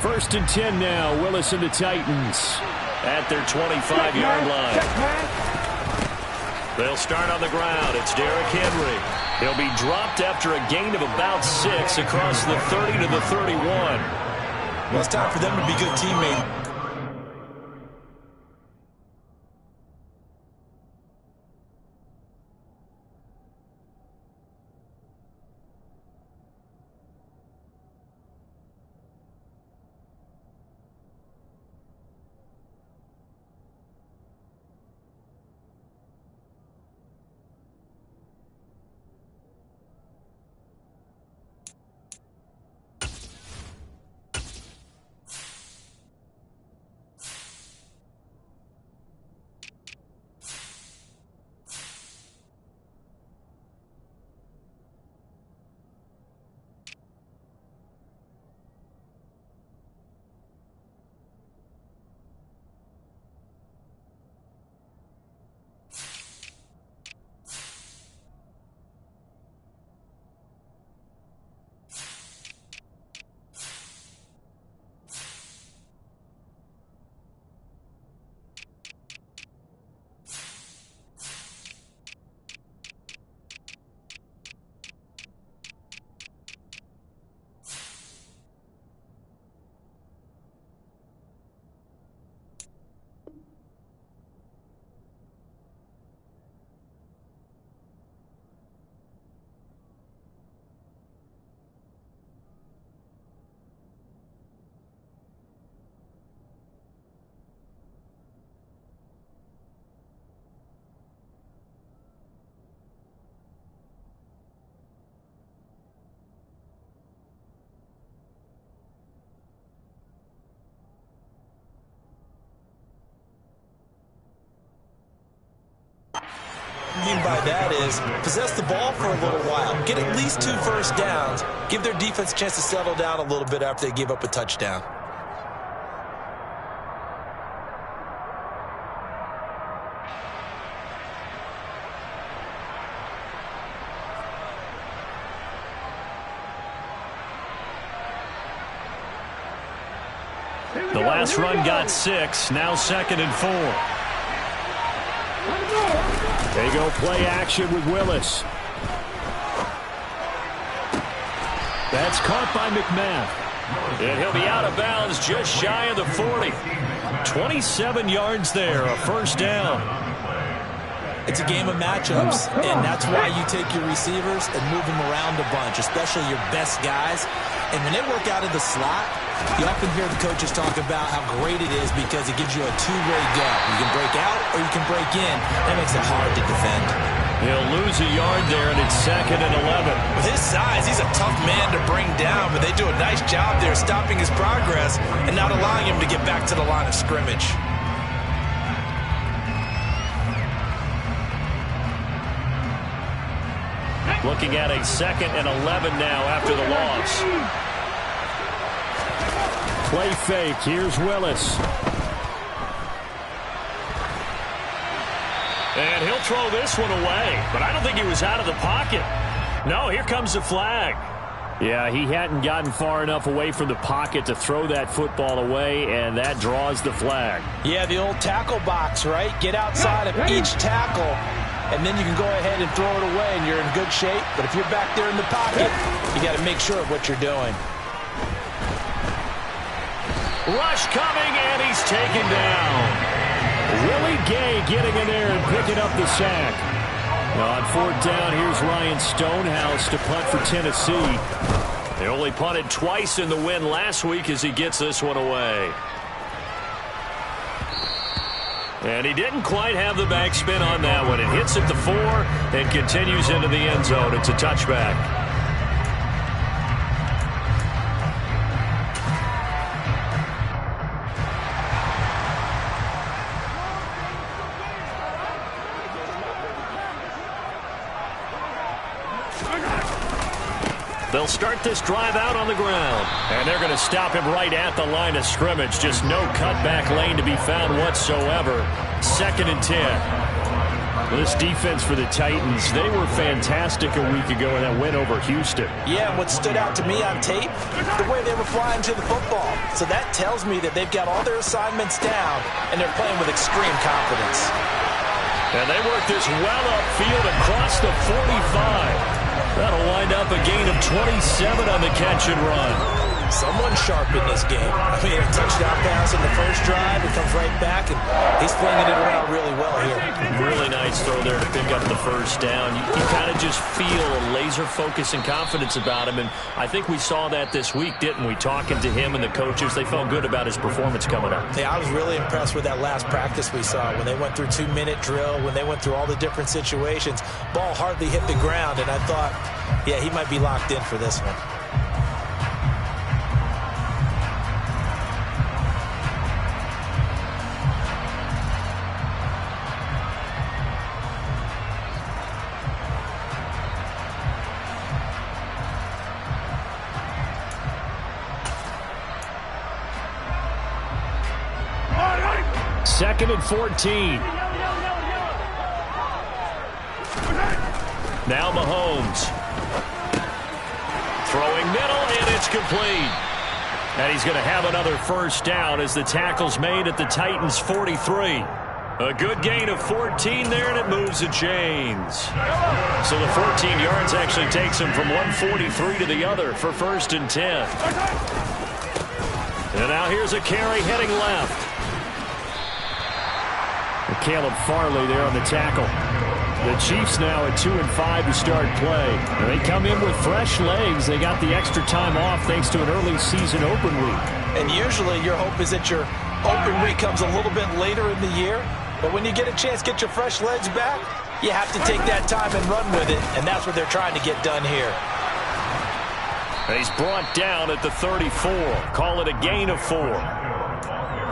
First and 10 now. Willis and the Titans at their 25-yard line. They'll start on the ground. It's Derrick Henry. He'll be dropped after a gain of about 6 across the 30 to the 31. Well, it's time for them to be good teammates. What I mean by that is possess the ball for a little while, get at least 2 first downs, give their defense a chance to settle down a little bit after they give up a touchdown. The last run got 6, now 2nd and 4. They go play action with Willis. That's caught by McMath. And he'll be out of bounds just shy of the 40. 27 yards there, a first down. It's a game of matchups, and that's why you take your receivers and move them around a bunch, especially your best guys. And when they work out of the slot, you often hear the coaches talk about how great it is because it gives you a two-way go. You can break out or you can break in. That makes it hard to defend. He'll lose a yard there, and it's 2nd and 11. With his size, he's a tough man to bring down, but they do a nice job there stopping his progress and not allowing him to get back to the line of scrimmage. Looking at a 2nd and 11 now after the loss. Play fake. Here's Willis. And he'll throw this one away, but I don't think he was out of the pocket. No, here comes the flag. Yeah, he hadn't gotten far enough away from the pocket to throw that football away, and that draws the flag. Yeah, the old tackle box, right? Get outside of each tackle, and then you can go ahead and throw it away, and you're in good shape. But if you're back there in the pocket, you got to make sure of what you're doing. Rush coming, and he's taken down. Willie Gay getting in there and picking up the sack. On 4th down, here's Ryan Stonehouse to punt for Tennessee. They only punted twice in the win last week as he gets this one away. And he didn't quite have the backspin on that one. It hits at the 4 and continues into the end zone. It's a touchback. They'll start this drive out on the ground. And they're going to stop him right at the line of scrimmage. Just no cutback lane to be found whatsoever. 2nd and 10. This defense for the Titans, they were fantastic a week ago in that win over Houston. Yeah, and what stood out to me on tape, the way they were flying to the football. So that tells me that they've got all their assignments down, and they're playing with extreme confidence. And they work this well upfield across the 45. That'll wind up a gain of 27 on the catch and run. Someone sharp in this game. I mean, a touchdown pass in the first drive. It comes right back, and he's flinging it around really well here. Really nice throw there to pick up the first down. You kind of just feel a laser focus and confidence about him, and I think we saw that this week, didn't we? Talking to him and the coaches, they felt good about his performance coming up. Yeah, I was really impressed with that last practice we saw when they went through 2-minute drill, when they went through all the different situations. Ball hardly hit the ground, and I thought, yeah, he might be locked in for this one. Second and 14. Now Mahomes. Throwing middle, and it's complete. And he's going to have another first down as the tackle's made at the Titans' 43. A good gain of 14 there, and it moves the chains. So the 14 yards actually takes him from 143 to the other for first and 10. And now here's a carry heading left. Caleb Farley there on the tackle. The Chiefs now at 2-5 to start play. And they come in with fresh legs. They got the extra time off thanks to an early season open week. And usually your hope is that your open week comes a little bit later in the year. But when you get a chance to get your fresh legs back, you have to take that time and run with it. And that's what they're trying to get done here. And he's brought down at the 34. Call it a gain of 4.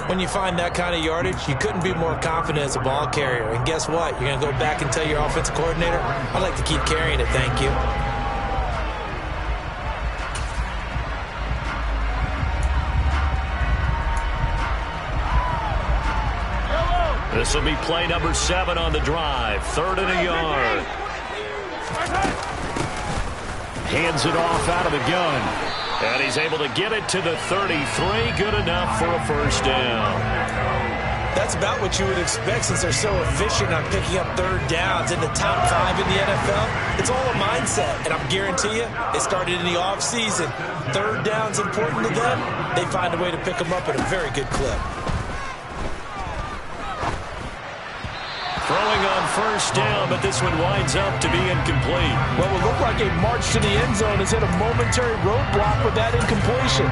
When you find that kind of yardage, you couldn't be more confident as a ball carrier. And guess what? You're going to go back and tell your offensive coordinator, I'd like to keep carrying it, thank you. This will be play number 7 on the drive. 3rd and a yard. Hands it off out of the gun. And he's able to get it to the 33. Good enough for a first down. That's about what you would expect since they're so efficient on picking up third downs in the top 5 in the NFL. It's all a mindset, and I guarantee you, it started in the offseason. Third down's important to them. They find a way to pick them up at a very good clip. Throwing on first down, but this one winds up to be incomplete. Well, it looked like a march to the end zone has hit a momentary roadblock with that incompletion.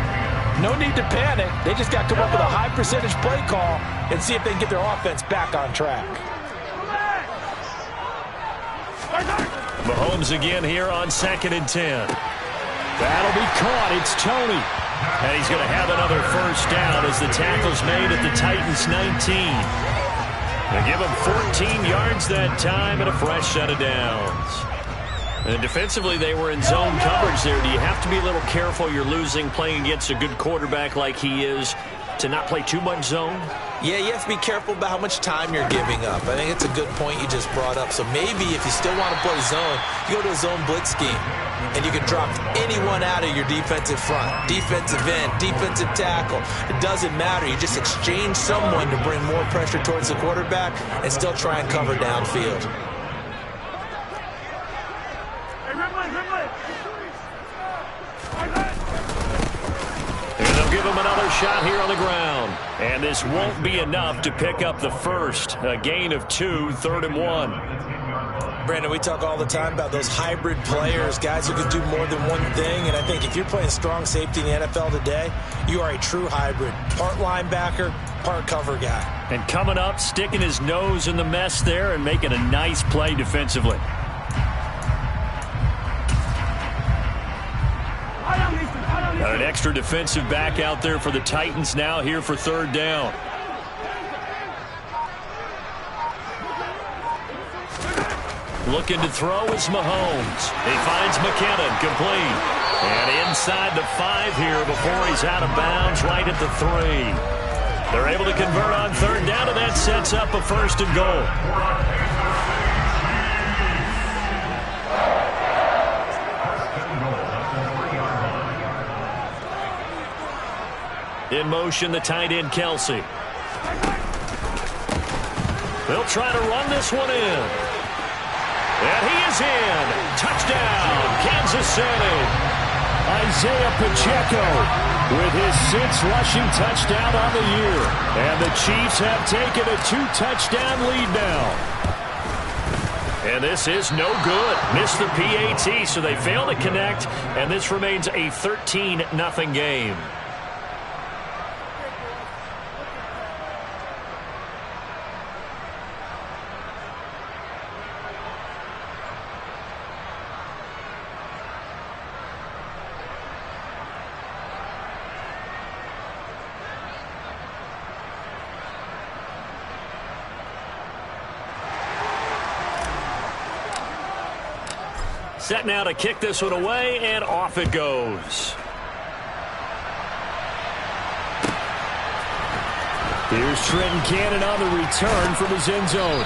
No need to panic. They just got to come up with a high percentage play call and see if they can get their offense back on track. Mahomes again here on 2nd and 10. That'll be caught. It's Tony. And he's going to have another first down as the tackle's made at the Titans' 19. They give him 14 yards that time and a fresh set of downs. And defensively, they were in zone coverage there. Do you have to be a little careful? You're losing playing against a good quarterback like he is to not play too much zone? Yeah, you have to be careful about how much time you're giving up. I think it's a good point you just brought up. So maybe if you still want to play zone, you go to a zone blitz scheme. And you can drop anyone out of your defensive front, defensive end, defensive tackle. It doesn't matter. You just exchange someone to bring more pressure towards the quarterback and still try and cover downfield. And they'll give him another shot here on the ground. And this won't be enough to pick up the first. A gain of 2, 3rd and 1. Brandon, we talk all the time about those hybrid players, guys who can do more than one thing. And I think if you're playing strong safety in the NFL today, you are a true hybrid. Part linebacker, part cover guy. And coming up, sticking his nose in the mess there and making a nice play defensively. Got an extra defensive back out there for the Titans now here for 3rd down. Looking to throw is Mahomes. He finds McKinnon, complete. And inside the 5 here before he's out of bounds, right at the 3. They're able to convert on 3rd down, and that sets up a 1st and goal. In motion, the tight end, Kelsey. They'll try to run this one in. And he is in. Touchdown, Kansas City. Isaiah Pacheco with his 6th rushing touchdown on the year. And the Chiefs have taken a 2-touchdown lead now. And this is no good. Missed the PAT, so they fail to connect. And this remains a 13-0 game. Set now to kick this one away, and off it goes. Here's Trenton Cannon on the return from his end zone.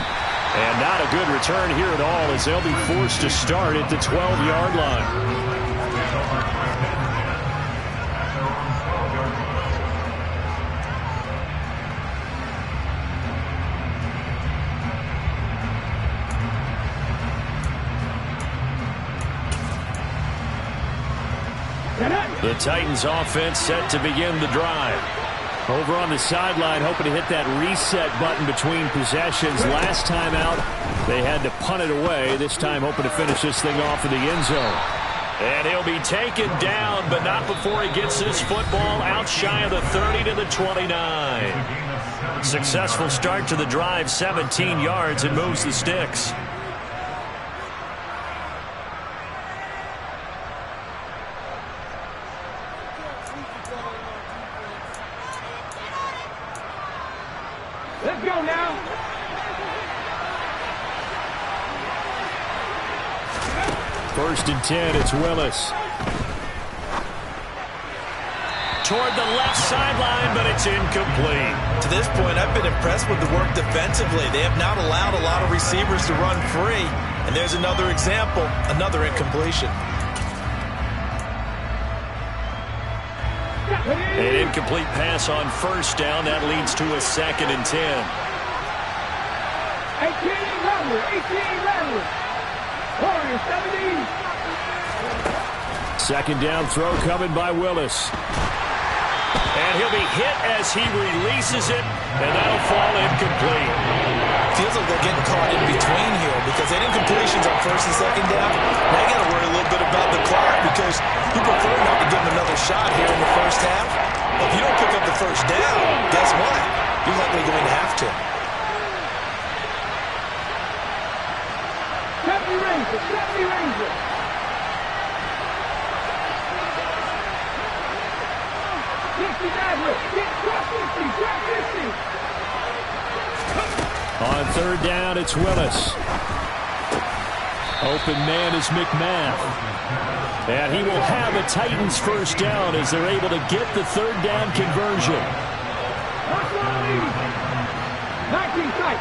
And not a good return here at all, as they'll be forced to start at the 12-yard line. The Titans offense set to begin the drive. Over on the sideline, hoping to hit that reset button between possessions. Last time out, they had to punt it away. This time, hoping to finish this thing off in the end zone. And he'll be taken down, but not before he gets this football out shy of the 30 to the 29. Successful start to the drive, 17 yards, and moves the sticks. Let's go now. First and 10, it's Willis. Toward the left sideline, but it's incomplete. To this point, I've been impressed with the work defensively. They have not allowed a lot of receivers to run free. And there's another example, another incompletion. An incomplete pass on first down. That leads to a 2nd and 10. 18 Rattler. 70. Second down throw coming by Willis. And he'll be hit as he releases it, and that'll fall incomplete. Feels like they're getting caught in between here because they had incompletions on first and second down. Now you got to worry a little bit about the clock because you prefer not to give them another shot here in the first half. But if you don't pick up the first down, guess what? You're likely going to have to. Ranger. On third down, it's Willis. Open man is McMath. And he will have a Titans first down as they're able to get the third down conversion. 19 tight.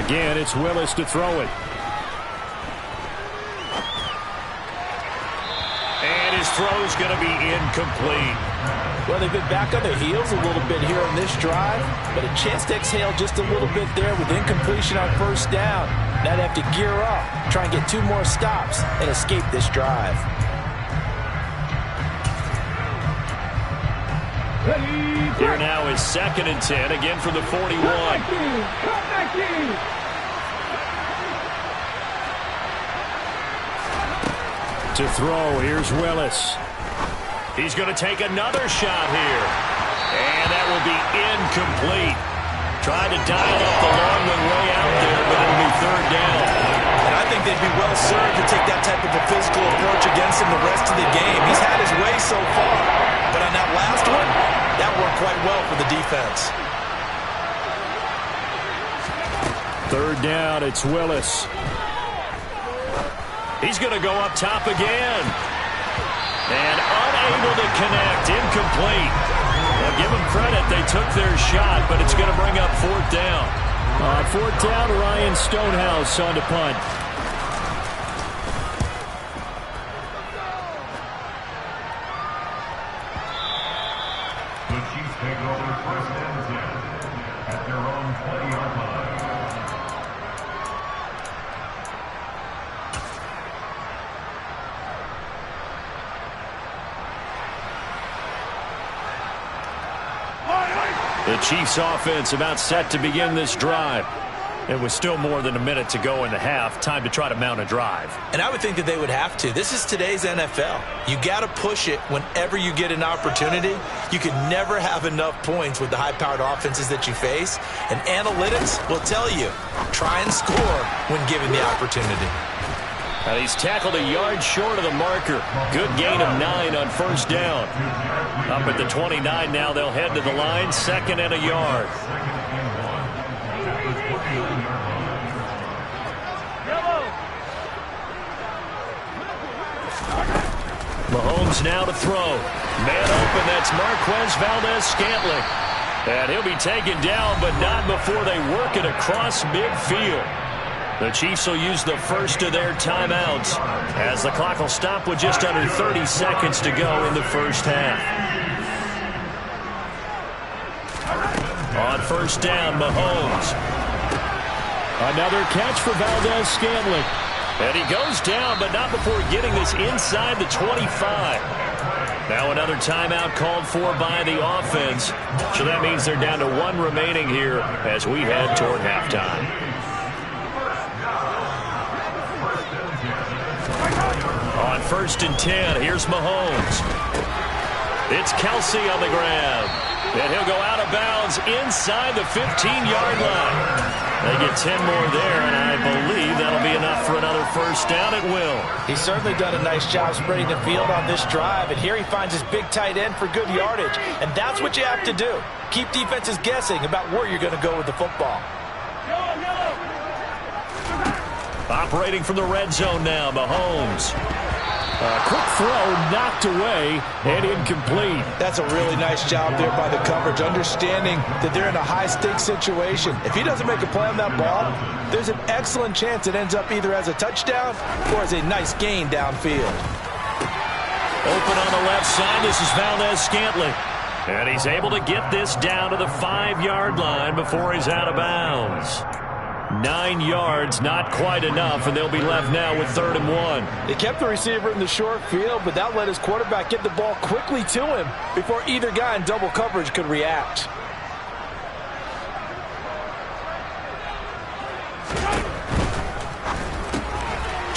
Again, it's Willis to throw it. And his throw's going to be incomplete. Well, they've been back on their heels a little bit here on this drive, but a chance to exhale just a little bit there with incompletion on first down. Now they have to gear up, try and get 2 more stops, and escape this drive. Here now is 2nd and 10, again from the 41. To throw, here's Willis. He's going to take another shot here. And that will be incomplete. Trying to dial up the long one way out there, but it'll be third down. And I think they'd be well served to take that type of a physical approach against him the rest of the game. He's had his way so far. But on that last one, that worked quite well for the defense. Third down, it's Willis. He's going to go up top again. And unable to connect, incomplete. Well, give them credit, they took their shot, but it's going to bring up fourth down. On fourth down, Ryan Stonehouse on to punt. The Chiefs offense about set to begin this drive. It was still more than a minute to go in the half. Time to try to mount a drive. And I would think that they would have to. This is today's NFL. You got to push it whenever you get an opportunity. You can never have enough points with the high-powered offenses that you face. And analytics will tell you, try and score when given the opportunity. And he's tackled a yard short of the marker. Good gain of 9 on first down. Up at the 29 now, they'll head to the line, 2nd and a yard. Mahomes now to throw. Man open, that's Marquez Valdez-Scantling. And he'll be taken down, but not before they work it across midfield. The Chiefs will use the first of their timeouts as the clock will stop with just under 30 seconds to go in the first half. On first down, Mahomes. Another catch for Valdez-Scantling. And he goes down, but not before getting this inside the 25. Now another timeout called for by the offense. So that means they're down to 1 remaining here as we head toward halftime. On 1st and 10, here's Mahomes. It's Kelsey on the grab. And he'll go out of bounds inside the 15-yard line. They get 10 more there, and I believe that'll be enough for another first down. It will. He's certainly done a nice job spreading the field on this drive, and here he finds his big tight end for good yardage. And that's what you have to do. Keep defenses guessing about where you're going to go with the football. Operating from the red zone now, Mahomes. A quick throw knocked away and incomplete. That's a really nice job there by the coverage, understanding that they're in a high-stakes situation. If he doesn't make a play on that ball, there's an excellent chance it ends up either as a touchdown or as a nice gain downfield. Open on the left side, this is Valdez-Scantling. And he's able to get this down to the 5-yard line before he's out of bounds. 9 yards, not quite enough, and they'll be left now with 3rd and 1. They kept the receiver in the short field, but that let his quarterback get the ball quickly to him before either guy in double coverage could react.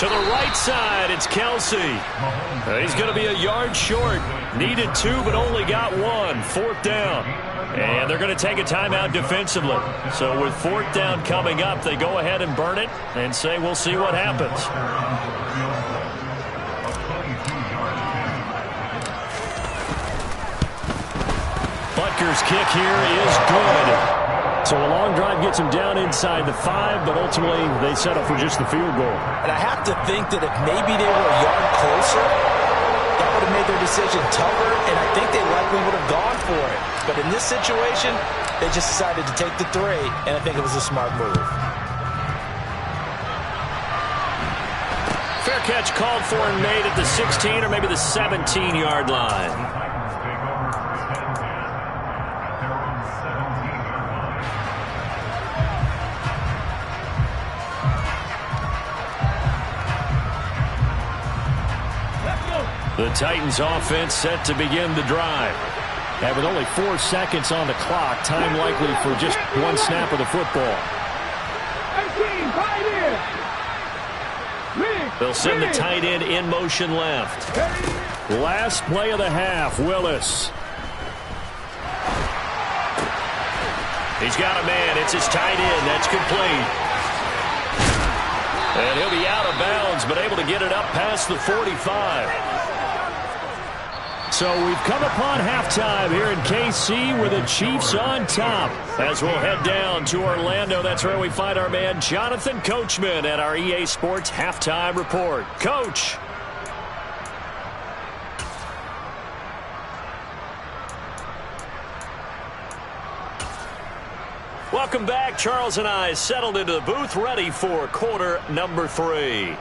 To the right side, it's Kelsey. He's going to be a yard short. Needed 2, but only got 1. 4th down. And they're going to take a timeout defensively. So with 4th down coming up, they go ahead and burn it and say we'll see what happens. Butker's kick here is good. So a long drive gets him down inside the 5, but ultimately they settle for just the field goal. And I have to think that if maybe they were a yard closer, that would have made their decision tougher, and I think they likely would have gone for it. But in this situation, they just decided to take the 3, and I think it was a smart move. Fair catch called for and made at the 16 or maybe the 17-yard line. The Titans offense set to begin the drive. And with only 4 seconds on the clock, time likely for just 1 snap of the football. 18, tight end. They'll send the tight end in motion left. Last play of the half, Willis. He's got a man. It's his tight end. That's complete. And he'll be out of bounds, but able to get it up past the 45. So we've come upon halftime here in KC with the Chiefs on top. As we'll head down to Orlando, that's where we find our man Jonathan Coachman at our EA Sports Halftime Report. Coach. Welcome back. Charles and I settled into the booth, ready for quarter number 3.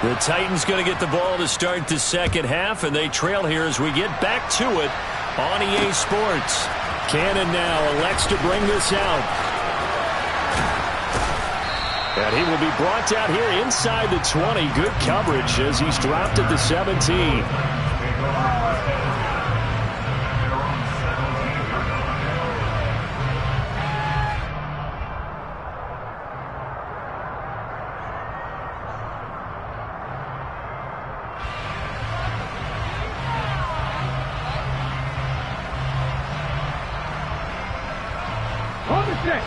The Titans going to get the ball to start the second half, and they trail here as we get back to it on EA Sports. Cannon now elects to bring this out. And he will be brought out here inside the 20. Good coverage as he's dropped at the 17.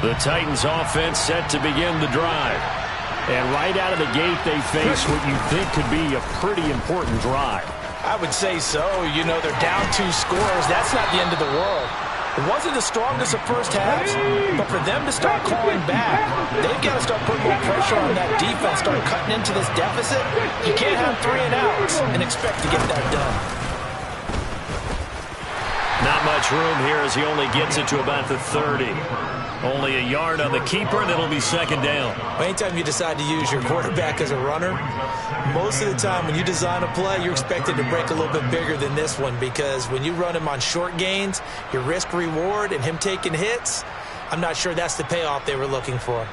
The Titans offense set to begin the drive. And right out of the gate, they face what you think could be a pretty important drive. I would say so. You know, they're down 2 scores. That's not the end of the world. It wasn't the strongest of first halves, but for them to start clawing back, they've got to start putting more pressure on that defense, start cutting into this deficit. You can't have 3 and outs and expect to get that done. Not much room here as he only gets it to about the 30. Only a yard on the keeper, and it'll be second down. Anytime you decide to use your quarterback as a runner, most of the time when you design a play, you're expected to break a little bit bigger than this one, because when you run him on short gains, your risk-reward and him taking hits, I'm not sure that's the payoff they were looking for.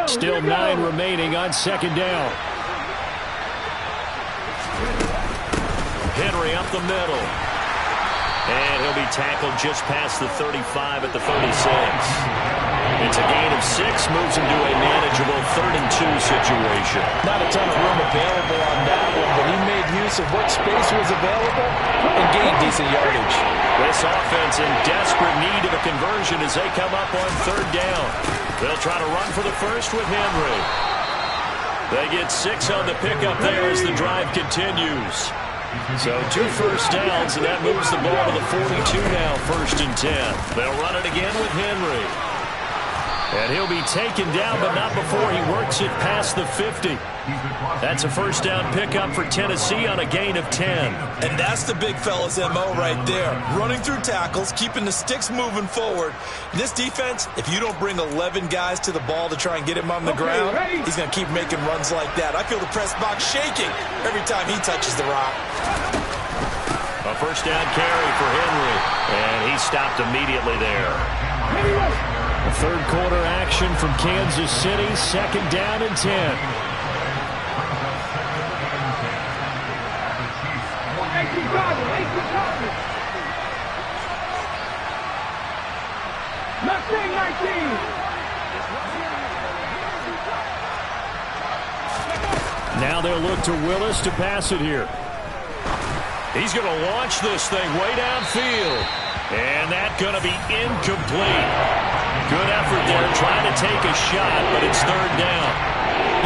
Still 9 remaining on second down. Henry up the middle. And he'll be tackled just past the 35 at the 36. It's a gain of 6, moves him to a manageable 3rd and 2 situation. Not a ton of room available on that one, but he made use of what space was available and gained decent yardage. This offense in desperate need of a conversion as they come up on 3rd down. They'll try to run for the first with Henry. They get 6 on the pickup there as the drive continues. So 2 first downs, and that moves the ball to the 42 now, 1st and 10. They'll run it again with Henry. And he'll be taken down, but not before he works it past the 50. That's a first down pickup for Tennessee on a gain of 10. And that's the big fella's MO right there. Running through tackles, keeping the sticks moving forward. This defense, if you don't bring 11 guys to the ball to try and get him on the ground, he's going to keep making runs like that. I feel the press box shaking every time he touches the rock. A first down carry for Henry. And he stopped immediately there. A 3rd quarter action from Kansas City. 2nd down and 10. Now they'll look to Willis to pass it here. He's going to launch this thing way downfield. And that's going to be incomplete. Good effort there trying to take a shot, but it's 3rd down.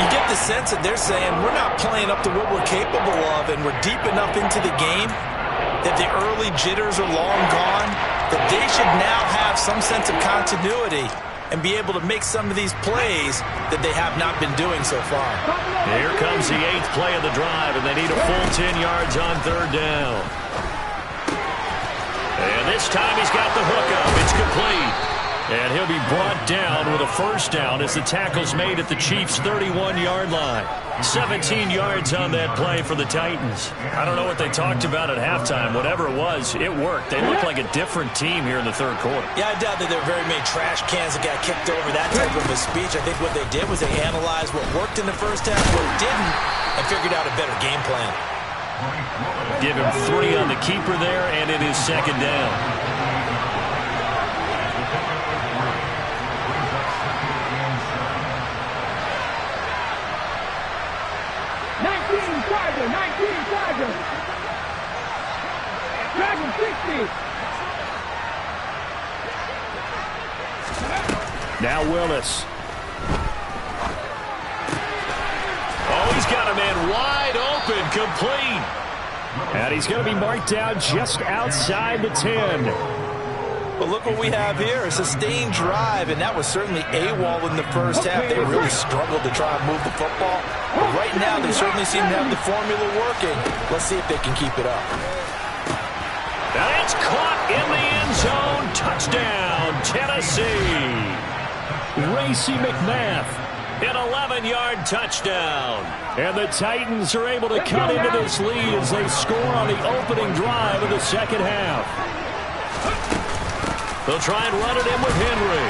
You get the sense that they're saying we're not playing up to what we're capable of, and we're deep enough into the game that the early jitters are long gone, that they should now have some sense of continuity and be able to make some of these plays that they have not been doing so far. Here comes the 8th play of the drive, and they need a full 10 yards on 3rd down. And this time he's got the hook up. It's complete. And he'll be brought down with a first down as the tackle's made at the Chiefs' 31-yard line. 17 yards on that play for the Titans. I don't know what they talked about at halftime. Whatever it was, it worked. They look like a different team here in the 3rd quarter. Yeah, I doubt that there were very many trash cans that got kicked over, that type of a speech. I think what they did was they analyzed what worked in the first half, what didn't, and figured out a better game plan. Give him 3 on the keeper there, and it is 2nd down. Dragon 60. Now Willis. Oh, he's got a man wide open, complete. And he's going to be marked down just outside the 10. But look what we have here, a sustained drive, and that was certainly AWOL in the first half. They really struggled to try and move the football. But right now, they certainly seem to have the formula working. Let's see if they can keep it up. And it's caught in the end zone. Touchdown, Tennessee. Racey McMath, an 11-yard touchdown. And the Titans are able to cut into this lead as they score on the opening drive of the second half. They'll try and run it in with Henry.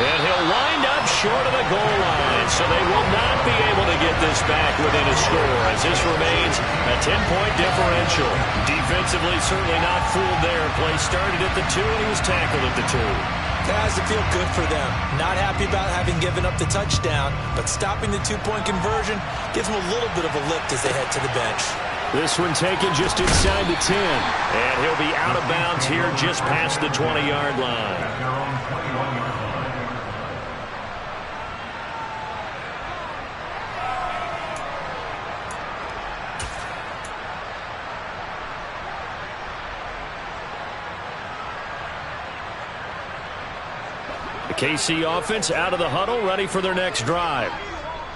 And he'll wind up short of the goal line, so they will not be able to get this back within a score as this remains a 10-point differential. Defensively, certainly not fooled there. Play started at the 2, and he was tackled at the 2. It has to feel good for them. Not happy about having given up the touchdown, but stopping the 2-point conversion gives them a little bit of a lift as they head to the bench. This one taken just inside the 10. And he'll be out of bounds here just past the 20-yard line. The KC offense out of the huddle, ready for their next drive.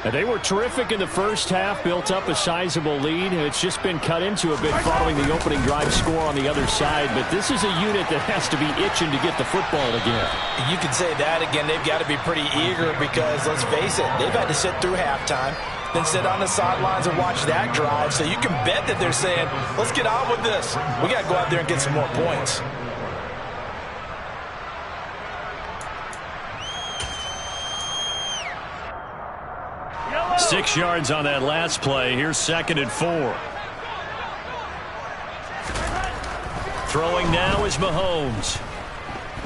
And they were terrific in the first half, built up a sizable lead, and it's just been cut into a bit following the opening drive score on the other side. But this is a unit that has to be itching to get the football again. You could say that again. They've got to be pretty eager because, let's face it, they've had to sit through halftime, then sit on the sidelines and watch that drive. So you can bet that they're saying, let's get on with this. We got to go out there and get some more points. 6 yards on that last play. Here's 2nd and 4. Throwing now is Mahomes.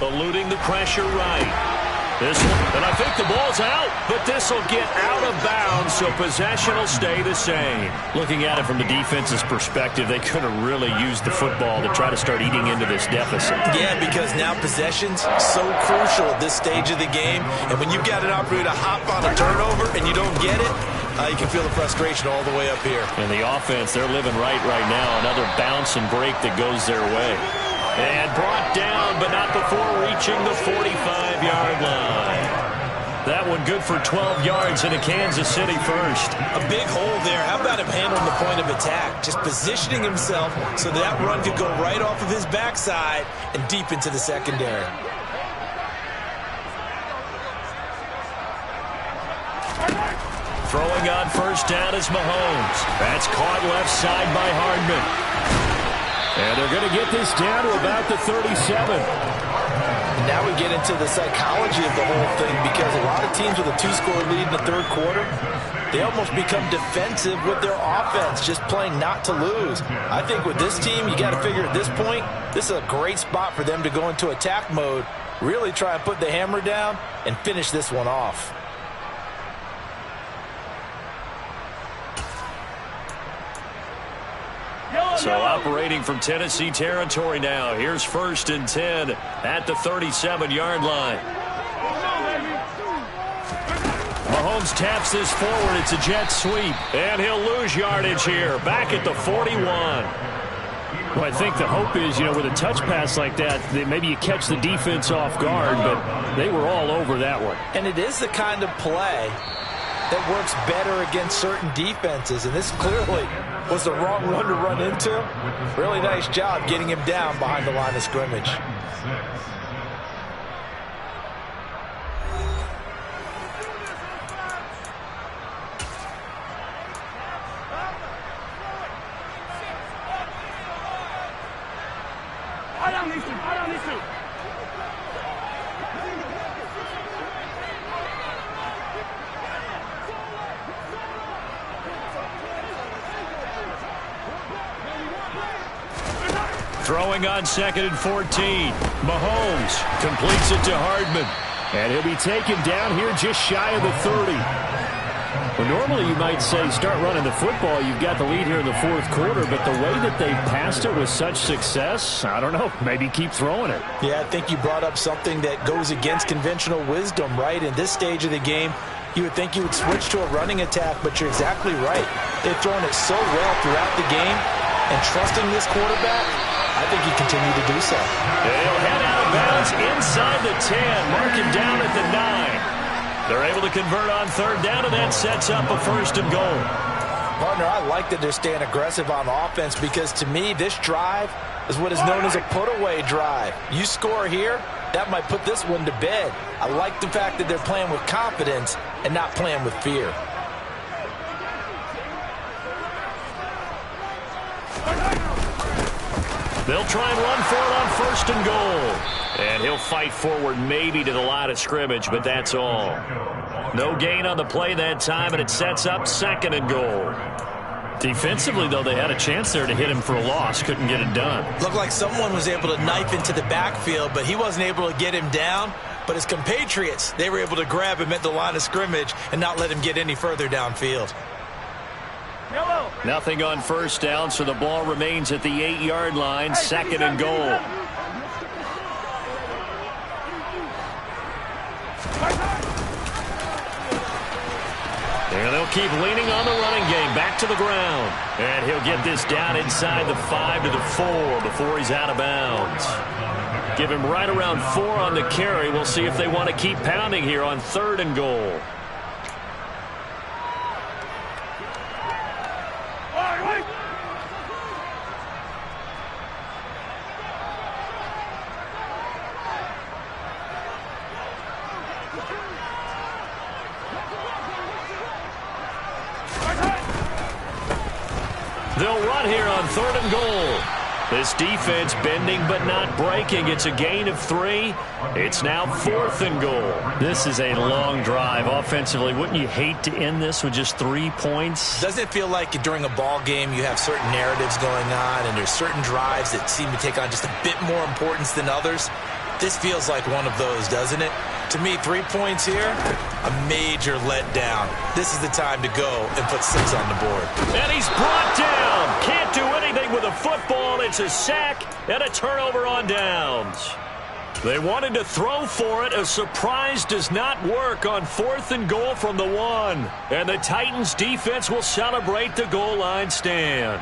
Eluding the pressure right. This one, and I think the ball's out, but this will get out of bounds, so possession will stay the same. Looking at it from the defense's perspective, they could have really used the football to try to start eating into this deficit. Yeah, because now possession's so crucial at this stage of the game, and when you've got an opportunity to hop on a turnover and you don't get it, you can feel the frustration all the way up here. And the offense, they're living right now. Another bounce and break that goes their way. And brought down, but not before reaching the 45-yard line. That one good for 12 yards into Kansas City first. A big hole there. How about him handling the point of attack? Just positioning himself so that run could go right off of his backside and deep into the secondary. Throwing on first down is Mahomes. That's caught left side by Hardman. And they're going to get this down to about the 37. Now we get into the psychology of the whole thing because a lot of teams with a 2-score lead in the third quarter, they almost become defensive with their offense, just playing not to lose. I think with this team, you got to figure at this point, this is a great spot for them to go into attack mode, really try and put the hammer down and finish this one off. So operating from Tennessee territory now. Here's 1st and 10 at the 37-yard line. Mahomes taps this forward. It's a jet sweep. And he'll lose yardage here. Back at the 41. Well, I think the hope is, with a touch pass like that maybe you catch the defense off guard, but they were all over that one. And it is the kind of play that works better against certain defenses, and this clearly was the wrong one to run into. Really nice job getting him down behind the line of scrimmage. Throwing on 2nd and 14. Mahomes completes it to Hardman. And he'll be taken down here just shy of the 30. Well, normally you might say start running the football. You've got the lead here in the fourth quarter. But the way that they've passed it with such success, I don't know, maybe keep throwing it. Yeah, I think you brought up something that goes against conventional wisdom, right? In this stage of the game, you would think you would switch to a running attack, but you're exactly right. They've thrown it so well throughout the game, and trusting this quarterback, I think he continued to do so. They'll head out of bounds inside the 10, mark him down at the 9. They're able to convert on 3rd down, and that sets up a 1st and goal. Partner, I like that they're staying aggressive on offense because, to me, this drive is what is known as a put-away drive. You score here, that might put this one to bed. I like the fact that they're playing with confidence and not playing with fear. They'll try and run for it on 1st and goal. And he'll fight forward maybe to the line of scrimmage, but that's all. No gain on the play that time, and it sets up 2nd and goal. Defensively, though, they had a chance there to hit him for a loss. Couldn't get it done. Looked like someone was able to knife into the backfield, but he wasn't able to get him down. But his compatriots, they were able to grab him at the line of scrimmage and not let him get any further downfield. Nothing on 1st down, so the ball remains at the 8-yard line. 2nd and goal. And they'll keep leaning on the running game. Back to the ground. And he'll get this down inside the 5 to the 4 before he's out of bounds. Give him right around 4 on the carry. We'll see if they want to keep pounding here on 3rd and goal. They'll run here on 3rd and goal. This defense bending but not breaking. It's a gain of 3. It's now 4th and goal. This is a long drive offensively. Wouldn't you hate to end this with just 3 points? Doesn't it feel like during a ball game you have certain narratives going on and there's certain drives that seem to take on just a bit more importance than others? This feels like one of those, doesn't it? To me, 3 points here, a major letdown. This is the time to go and put 6 on the board. And he's brought down. Can't do anything with a football. It's a sack and a turnover on downs. They wanted to throw for it. A surprise does not work on 4th and goal from the 1. And the Titans defense will celebrate the goal line stand.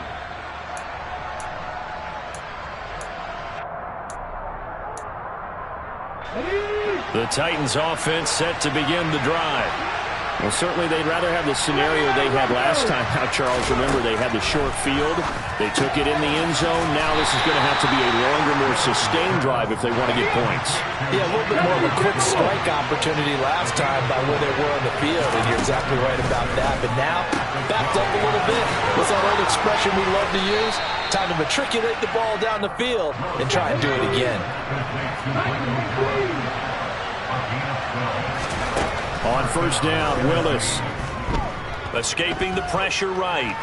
The Titans offense set to begin the drive. Well, certainly they'd rather have the scenario they had last time. Now, Charles, remember they had the short field. They took it in the end zone. Now this is going to have to be a longer, more sustained drive if they want to get points. Yeah, a little bit more of a quick strike opportunity last time by where they were on the field, and you're exactly right about that. But now, backed up a little bit. What's that old expression we love to use? Time to matriculate the ball down the field and try and do it again. On 1st down, Willis escaping the pressure right.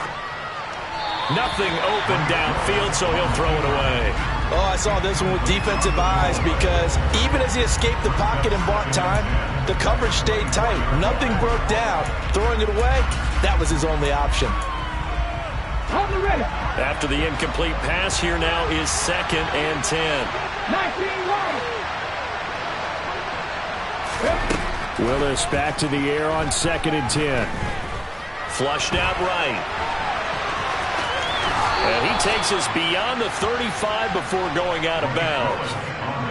Nothing open downfield, so he'll throw it away. Oh, I saw this one with defensive eyes because even as he escaped the pocket and bought time, the coverage stayed tight. Nothing broke down. Throwing it away, that was his only option. After the incomplete pass, here now is 2nd and 10. 19-1. Willis back to the air on 2nd and 10. Flushed out right. And he takes us beyond the 35 before going out of bounds.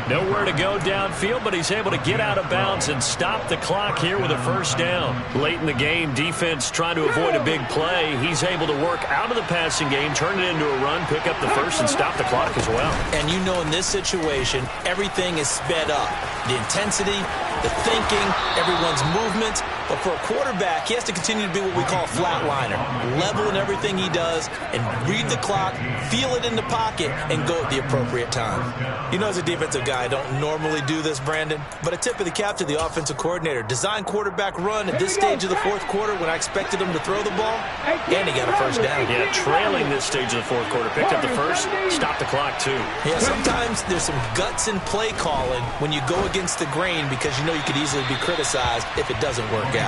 Nowhere to go downfield, but he's able to get out of bounds and stop the clock here with a 1st down. Late in the game, defense trying to avoid a big play. He's able to work out of the passing game, turn it into a run, pick up the 1st, and stop the clock as well. And you know in this situation, everything is sped up. The intensity, the thinking, everyone's movement. But for a quarterback, he has to continue to be what we call a flatliner. Level in everything he does and read the clock, feel it in the pocket, and go at the appropriate time. You know, as a defensive guy, I don't normally do this, Brandon, but a tip of the cap to the offensive coordinator. Design quarterback run at this stage of the 4th quarter when I expected him to throw the ball, and he got a 1st down. Yeah, trailing this stage of the 4th quarter. Picked up the 1st, stopped the clock too. Yeah, sometimes there's some guts in play calling when you go against the grain because you know you could easily be criticized if it doesn't work out.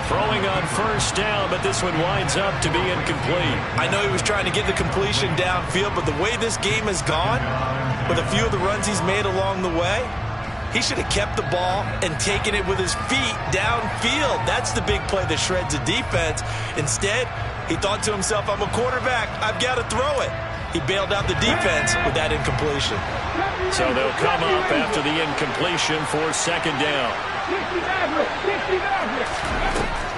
Throwing on 1st down, but this one winds up to be incomplete. I know he was trying to get the completion downfield, but the way this game has gone, with a few of the runs he's made along the way, he should have kept the ball and taken it with his feet downfield. That's the big play that shreds a defense. Instead, he thought to himself, I'm a quarterback, I've got to throw it. He bailed out the defense with that incompletion. So they'll come up after the incompletion for 2nd down.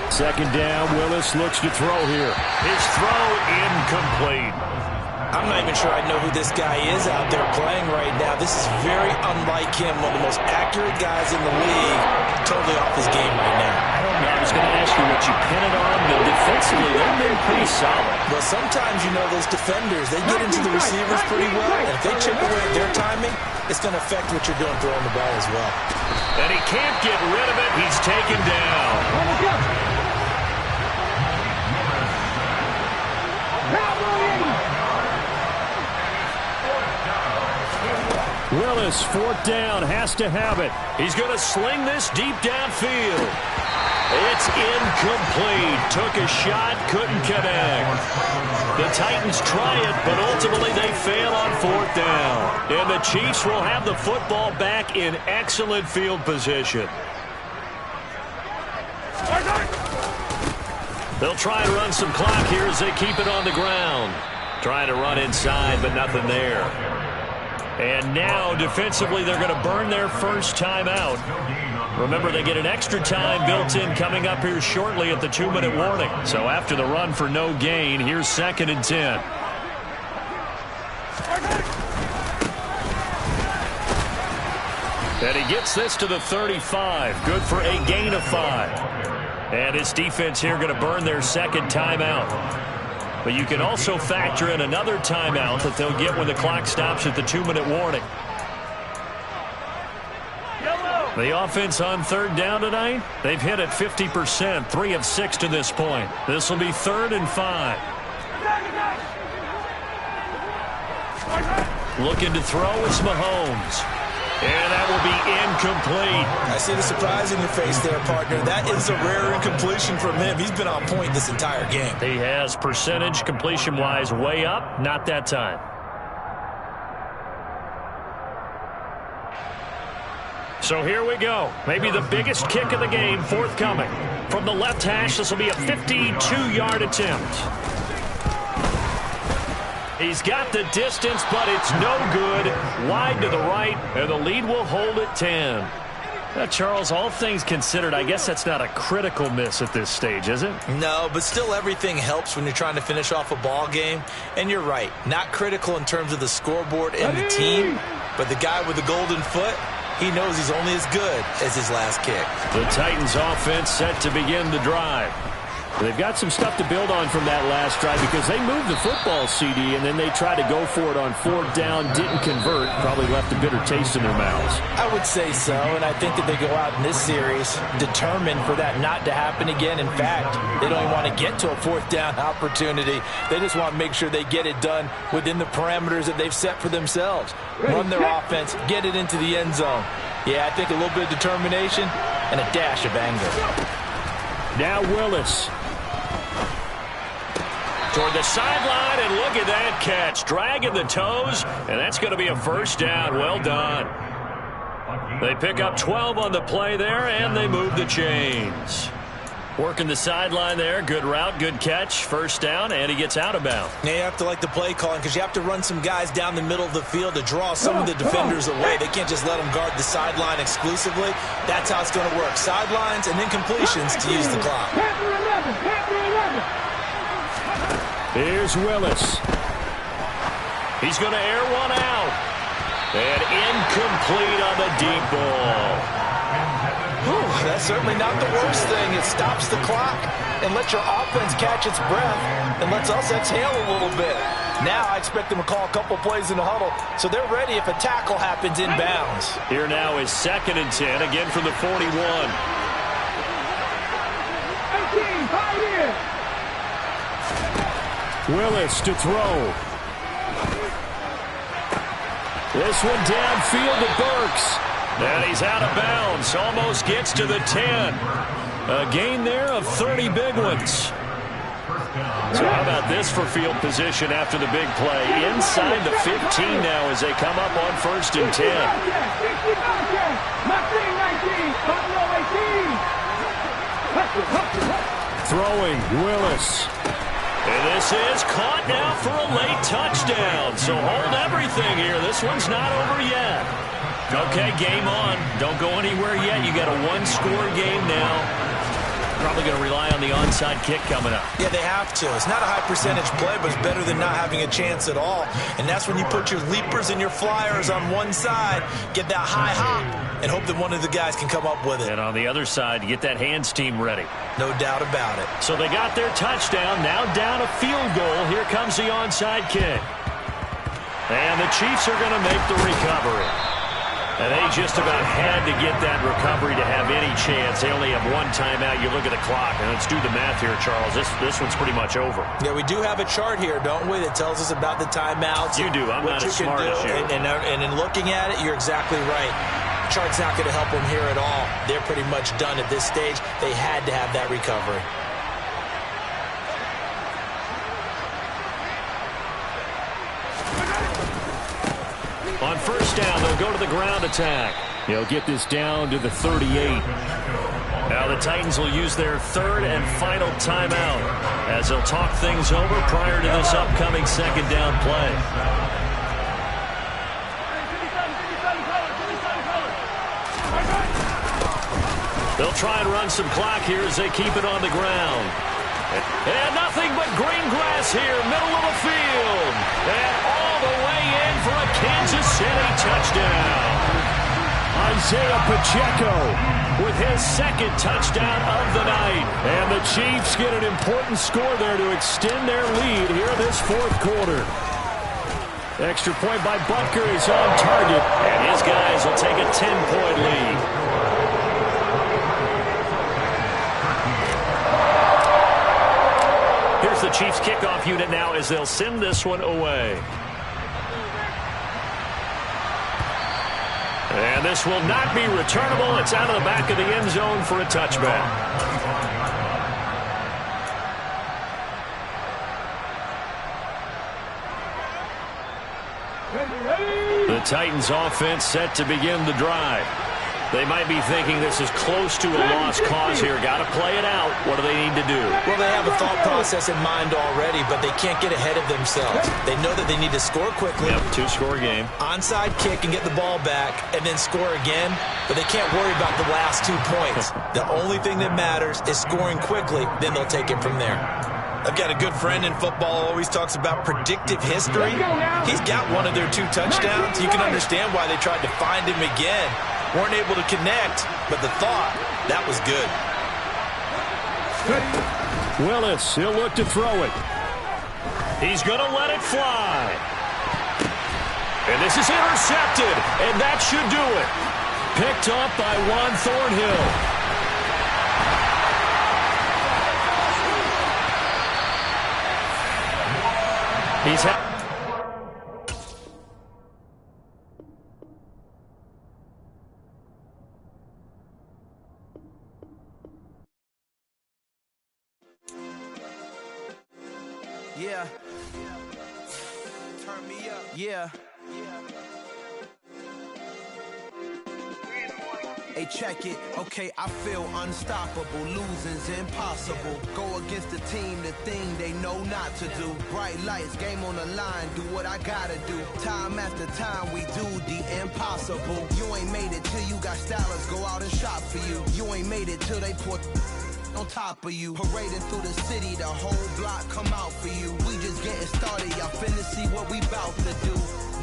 2nd down, Willis looks to throw here. His throw incomplete. I'm not even sure I know who this guy is out there playing right now. This is very unlike him, one of the most accurate guys in the league. Totally off his game right now. I don't know. I was going to ask you what you pin it on, but defensively, they've been pretty solid. Well, sometimes, you know, those defenders, they get into the receivers pretty well, and if they chip away at their timing, it's going to affect what you're doing throwing the ball as well. And he can't get rid of it. He's taken down. Willis, 4th down, has to have it. He's going to sling this deep downfield. It's incomplete. Took a shot, couldn't connect. The Titans try it, but ultimately they fail on 4th down. And the Chiefs will have the football back in excellent field position. They'll try and run some clock here as they keep it on the ground. Trying to run inside, but nothing there. And now, defensively, they're going to burn their first timeout. Remember, they get an extra time built in coming up here shortly at the 2-minute warning. So after the run for no gain, here's 2nd and 10. And he gets this to the 35. Good for a gain of 5. And his defense here going to burn their second timeout. But you can also factor in another timeout that they'll get when the clock stops at the 2-minute warning. The offense on 3rd down tonight, they've hit at 50%, 3 of 6 to this point. This will be 3rd and 5. Looking to throw, it's Mahomes. And that will be incomplete. I see the surprise in your face there, partner. That is a rare incompletion from him. He's been on point this entire game. He has percentage completion-wise way up. Not that time. So here we go. Maybe the biggest kick of the game forthcoming. From the left hash, this will be a 52-yard attempt. He's got the distance, but it's no good. Wide to the right, and the lead will hold at 10. Now, Charles, all things considered, I guess that's not a critical miss at this stage, is it? No, but still everything helps when you're trying to finish off a ball game. And you're right, not critical in terms of the scoreboard and the team, but the guy with the golden foot, he knows he's only as good as his last kick. The Titans offense set to begin the drive. They've got some stuff to build on from that last drive because they moved the football, CD, and then they tried to go for it on 4th down, didn't convert, probably left a bitter taste in their mouths. I would say so, and I think that they go out in this series determined for that not to happen again. In fact, they don't even want to get to a 4th down opportunity. They just want to make sure they get it done within the parameters that they've set for themselves. Run their offense, get it into the end zone. Yeah, I think a little bit of determination and a dash of anger. Now Willis. Toward the sideline, and look at that catch. Dragging the toes, and that's going to be a 1st down. Well done. They pick up 12 on the play there, and they move the chains. Working the sideline there. Good route, good catch. 1st down, and he gets out of bounds. Now you have to like the play calling because you have to run some guys down the middle of the field to draw some of the defenders away. They can't just let them guard the sideline exclusively. That's how it's going to work. Sidelines and then completions to use the clock. Here's Willis. He's going to air one out. And incomplete on the deep ball. Whew, that's certainly not the worst thing. It stops the clock and lets your offense catch its breath and lets us exhale a little bit. Now I expect them to call a couple plays in the huddle, so they're ready if a tackle happens inbounds. Here now is 2nd and 10, again from the 41. 18, fight in. Willis to throw. This one downfield to Burks. And he's out of bounds. Almost gets to the 10. A gain there of 30 big ones. So how about this for field position after the big play? Inside the 15 now as they come up on 1st and 10. Throwing, Willis. And this is caught now for a late touchdown. So hold everything here. This one's not over yet. Okay, game on. Don't go anywhere yet. You got a 1-score game now. Probably going to rely on the onside kick coming up. Yeah, they have to. It's not a high percentage play, but it's better than not having a chance at all. And that's when you put your leapers and your flyers on one side, get that high hop, and hope that one of the guys can come up with it. And on the other side, you get that hands team ready. No doubt about it. So they got their touchdown. Now down a field goal. Here comes the onside kick. And the Chiefs are going to make the recovery. And they just about had to get that recovery to have any chance. They only have one timeout. You look at the clock, and let's do the math here, Charles. This one's pretty much over. Yeah, we do have a chart here, don't we, that tells us about the timeouts. You do. I'm not as smart as you. And in looking at it, you're exactly right. The chart's not going to help them here at all. They're pretty much done at this stage. They had to have that recovery. On first down, they'll go to the ground attack. He'll get this down to the 38. Now the Titans will use their third and final timeout as they'll talk things over prior to this upcoming second down play. They'll try and run some clock here as they keep it on the ground. And nothing but green grass here, middle of the field. And all the way in for a Kansas City touchdown. Isaiah Pacheco with his second touchdown of the night. And the Chiefs get an important score there to extend their lead here in this fourth quarter. Extra point by Butker is on target. And his guys will take a 10-point lead. Here's the Chiefs kickoff unit now as they'll send this one away. And this will not be returnable. It's out of the back of the end zone for a touchback. The Titans offense set to begin the drive. They might be thinking this is close to a lost cause here. Got to play it out. What do they need to do? Well, they have a thought process in mind already, but they can't get ahead of themselves. They know that they need to score quickly. Yep, two-score game. Onside kick and get the ball back and then score again, but they can't worry about the last 2 points. The only thing that matters is scoring quickly, then they'll take it from there. I've got a good friend in football, always talks about predictive history. He's got one of their 2 touchdowns. You can understand why they tried to find him again. Weren't able to connect, but the thought, that was good. Willis, he'll look to throw it. He's going to let it fly. And this is intercepted, and that should do it. Picked up by Juan Thornhill. Yeah. Turn me up. Yeah. Hey, check it. Okay, I feel unstoppable. Losing's impossible. Go against the team, the thing they know not to do. Bright lights, game on the line. Do what I gotta do. Time after time, we do the impossible. You ain't made it till you got stylers go out and shop for you. You ain't made it till they pour on top of you. Parading through the city, the whole block come out for you. We just getting started, y'all finna see what we bout to do.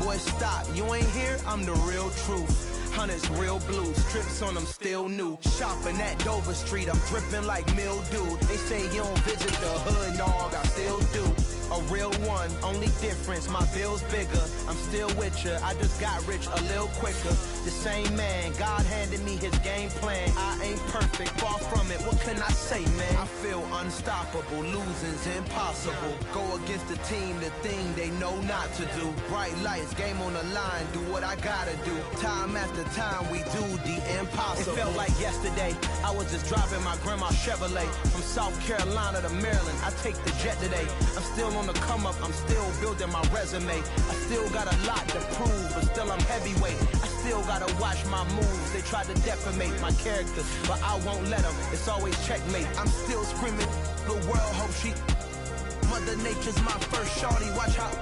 Boy, stop, you ain't here, I'm the real truth. Hunters, real blue, strips on them still new. Shopping at Dover Street, I'm dripping like mildew. They say you don't visit the hood, dog, I still do. A real one, only difference, my bill's bigger. I'm still with ya, I just got rich a little quicker. The same man, God handed me his game plan. I ain't perfect, far from it, what can I say, man? I feel unstoppable, losing's impossible. Go against the team, the thing they know not to do. Bright lights, game on the line, do what I gotta do. Time after time, we do the impossible. It felt like yesterday, I was just driving my grandma's Chevrolet. From South Carolina to Maryland, I take the jet today. I'm still on the come up, I'm still building my resume. I still got a lot to prove, but still I'm heavyweight. I still gotta watch my moves. They try to defamate my character, but I won't let them. It's always checkmate. I'm still screaming, the world hope she. Mother Nature's my first shorty, watch how